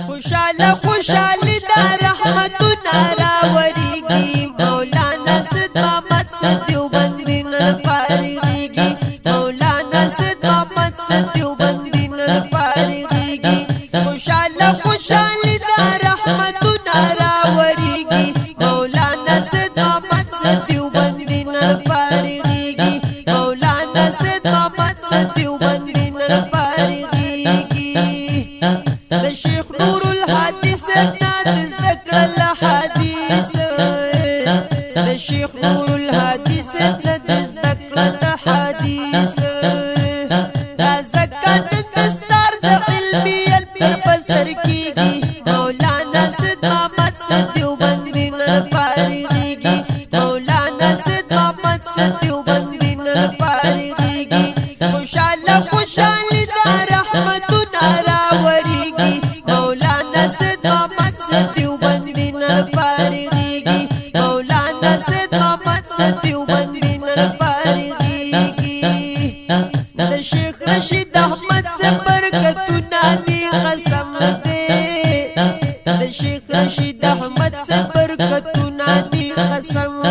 خوشاله خوشاله دا رحمتنا راوریږي مولانا سید محمد دیوبندی نن فارغیږي مولانا سید محمد دیوبندی نن فارغیږي خوشاله خوشاله دا رحمتنا راوریږي مولانا سید محمد دیوبندی نن فارغیږي مولانا سید محمد دیوبندی نن فارغیږي شیخ نور الحدیث ابن ذکر الحدیث شیخ نور الحدیث ابن ذکر الحدیث دا زکات دستار ز علمیت پر بسر کیږي مولانا سید محمد دیوبندی نن فارغیږي مولانا سید محمد دیوبندی نن فارغیږي خوشاله خوشاله دا رحمتنا راوریږي مولانا سید محمد دیوبندی نن فارغیږي مولانا سید محمد دیوبندی نن فارغیږي د شیخ رشید احمد سے برکتونه دي قسم دې د شیخ رشید احمد سے برکتونه دي قسم